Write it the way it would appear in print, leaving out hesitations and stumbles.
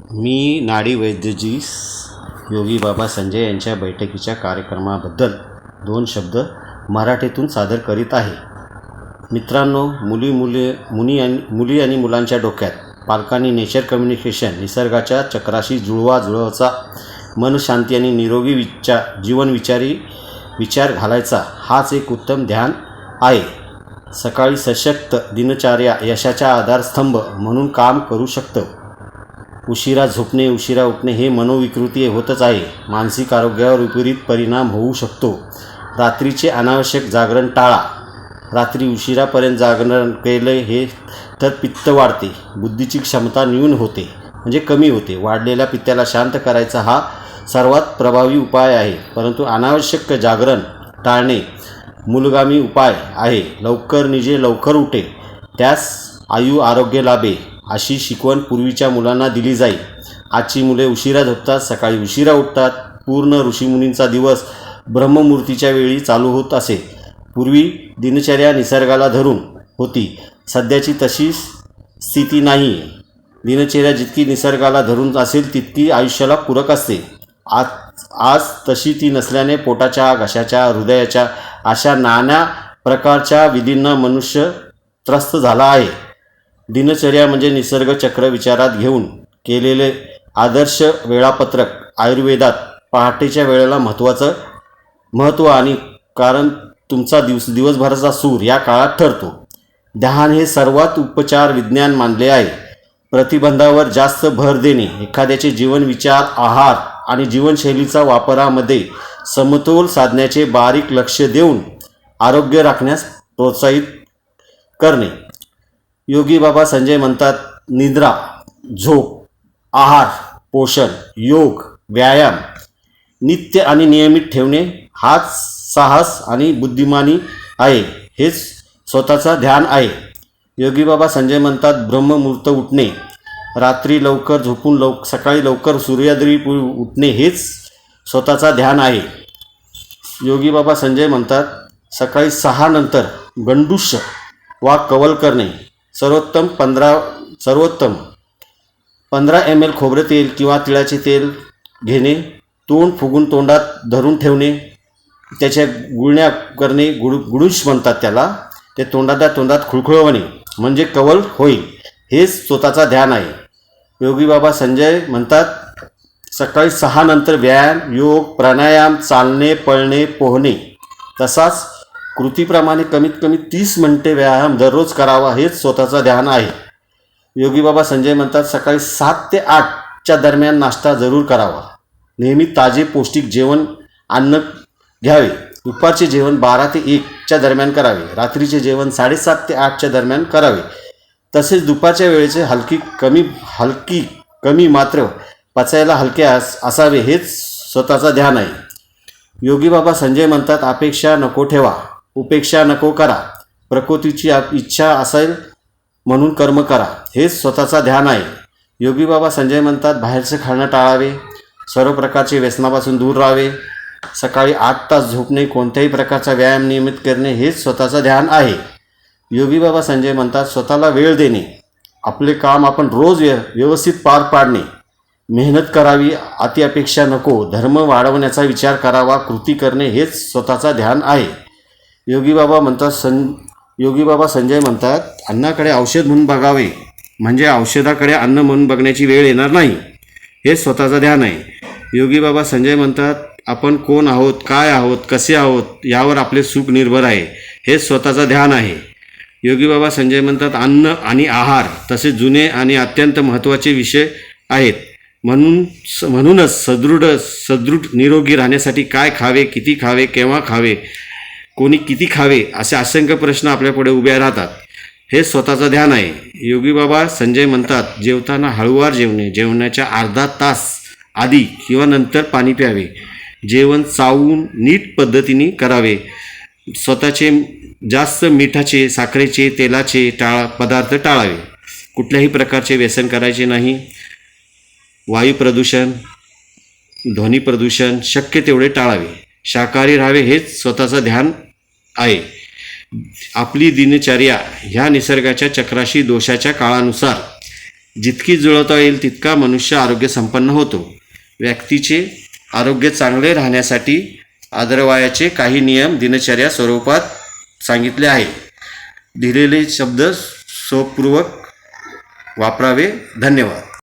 मी नाडी वैद्यजी योगी बाबा संजय यांच्या बैठकीच्या कार्यक्रमाबद्दल 2 शब्द मराठीतून सादर करीत आहे. मित्रांनो, मुली आणि मुलांच्या डोक्यात पालकांनी नेचर कम्युनिकेशन, निसर्गाच्या चक्राशी जुळवाजुळवाचा, मनशांती आणि निरोगी विचार घालायचा, हाच एक उत्तम ध्यान आहे. सकाळी सशक्त दिनचर्या यशाचा आधारस्तंभ म्हणून काम करू शकतं. उशिरा झोपणे, उशिरा उठणे हे मनोविकृती होतच आहे. मानसिक आरोग्यावर विपरीत परिणाम होऊ शकतो. रात्रीचे अनावश्यक जागरण टाळा. रात्री उशिरापर्यंत जागरण केले हे तर पित्त वाढते, बुद्धीची क्षमता न्यून होते म्हणजे कमी होते. वाढलेल्या पित्ताला शांत करायचा हा सर्वात प्रभावी उपाय आहे. परंतु अनावश्यक जागरण टाळणे मूलगामी उपाय आहे. लवकर निजे लवकर उठे, त्यास आयु आरोग्य लाभे, अशी शिकवण पूर्वीच्या मुलांना दिली जाई. आजची मुले उशिरा झोपतात, सकाळी उशिरा उठतात. पूर्ण ऋषीमुनींचा दिवस ब्रह्ममुहूर्तीच्या वेळी चालू होत असे. पूर्वी दिनचर्या निसर्गाला धरून होती. सध्याची तशी स्थिती नाही. दिनचर्या जितकी निसर्गाला धरून असेल तितकी आयुष्याला पूरक असते. आज तशी ती नसल्याने पोटाच्या, घशाच्या, हृदयाच्या अशा नाना प्रकारच्या विधींना मनुष्य त्रस्त झाला आहे. दिनचर्या म्हणजे निसर्ग चक्र विचारात घेऊन केलेले आदर्श वेळापत्रक. आयुर्वेदात पहाटेच्या वेळेला महत्त्व आणि कारण तुमचा दिवसभराचा सूर या काळात ठरतो. ध्यान हे सर्वात उपचार विज्ञान मानले आहे. प्रतिबंधावर जास्त भर देणे, एखाद्याचे जीवन, विचार, आहार आणि जीवनशैलीचा वापरामध्ये समतोल साधण्याचे बारीक लक्ष देऊन आरोग्य राखण्यास प्रोत्साहित करणे. योगी बाबा संजय म्हणतात, निद्रा, झोप, आहार, पोषण, योग, व्यायाम नित्य आणि नियमित ठेवणे हाच साहस आणि बुद्धिमानी आहे. हेच स्वतःचा ध्यान आहे. योगी बाबा संजय म्हणतात, ब्रह्ममुहूर्त उठणे, रात्री लवकर झोपून सकाळी लवकर सूर्योदयापूर्वी उठणे हेच स्वतःचा ध्यान आहे. योगी बाबा संजय म्हणतात, सकाळी 6 नंतर गंडूश वा कवल करणे. सर्वोत्तम 15 ml खोबरे तेल किंवा तिळाचे तेल घेणे, तोंड फुगून तोंडात धरून ठेवणे, त्याच्या गुळण्या करणे, गुडूश म्हणतात त्याला, ते तोंडात खुळखुळवणे म्हणजे कवल होईल. हेच स्वतःचा ध्यान आहे. योगी बाबा संजय म्हणतात, सकाळी 6 नंतर व्यायाम, योग, प्राणायाम, चालणे, पळणे, पोहणे, तसाच कृतीप्रमाणे कमीत कमी 30 मिनिटे व्यायाम दररोज करावा. हेच स्वतःचा ध्यान आहे. योगी बाबा संजय म्हणतात, सकाळी 7 ते 8च्या दरम्यान नाश्ता जरूर करावा. नेहमी ताजे पौष्टिक अन्न घ्यावे. दुपारचे जेवण 12 ते 1च्या दरम्यान करावे. रात्रीचे जेवण 7:30 ते 8च्या दरम्यान करावे. तसेच दुपारच्या वेळेचे कमी मात्र पचायला हलके असावे. हेच स्वतःचा ध्यान आहे. योगी बाबा संजय म्हणतात, अपेक्षा नको ठेवा, उपेक्षा नको करा. प्रकृतीची इच्छा असेल म्हणून कर्म करा. हेच स्वतःचा ध्यान आहे. योगी बाबा संजय म्हणतात, बाहेरचं खाणं टाळावे, सर्व प्रकारचे व्यसनापासून दूर राहावे, सकाळी 8 तास झोपणे, कोणत्याही प्रकारचा व्यायाम नियमित करणे हेच स्वतःचं ध्यान आहे. योगी बाबा संजय म्हणतात, स्वतःला वेळ देणे, आपले काम आपण रोज व्यवस्थित पार पाडणे, मेहनत करावी, अति अपेक्षा नको, धर्म वाढवण्याचा विचार करावा, कृती करणे हेच स्वतःचा ध्यान आहे. योगी बाबा संजय म्हणतात, अन्नाकडे औषध म्हणून बघावे, म्हणजे औषधाकडे अन्न म्हणून बघण्याची वेळ येणार नाही. हे स्वतःचं ध्यान आहे. योगी बाबा संजय म्हणतात, आपण कोण आहोत, काय आहोत, कसे आहोत यावर आपले सुख निर्भर आहे. हे स्वतःचं ध्यान आहे. योगी बाबा संजय म्हणतात, अन्न आणि आहार तसे जुने आणि अत्यंत महत्त्वाचे विषय आहेत. म्हणूनच सदृढ निरोगी राहण्यासाठी काय खावे, किती खावे, केव्हा खावे, कोणी किती खावे असे असंख्य प्रश्न आपल्यापुढे उभे राहतात. हे स्वतःचं ध्यान आहे. योगी बाबा संजय म्हणतात, जेवताना हळूवार जेवणे, जेवणाच्या अर्धा तास आधी किंवा नंतर पाणी प्यावे, जेवण चावून नीट पद्धतीने करावे, स्वतःचे जास्त मिठाचे, साखरेचे, तेलाचे पदार्थ टाळावे, कुठल्याही प्रकारचे व्यसन करायचे नाही, वायू प्रदूषण, ध्वनी प्रदूषण शक्य तेवढे टाळावे, शाकाहारी राहावे. हेच स्वतःचं ध्यान आहे. आपली दिनचर्या ह्या निसर्गाच्या चक्राशी दोषाच्या काळानुसार जितकी जुळवता येईल तितका मनुष्य आरोग्य संपन्न होतो. व्यक्तीचे आरोग्य चांगले राहण्यासाठी आदरवायाचे काही नियम दिनचर्या स्वरूपात सांगितले आहे. दिलेले शब्द सोपपूर्वक वापरावे. धन्यवाद.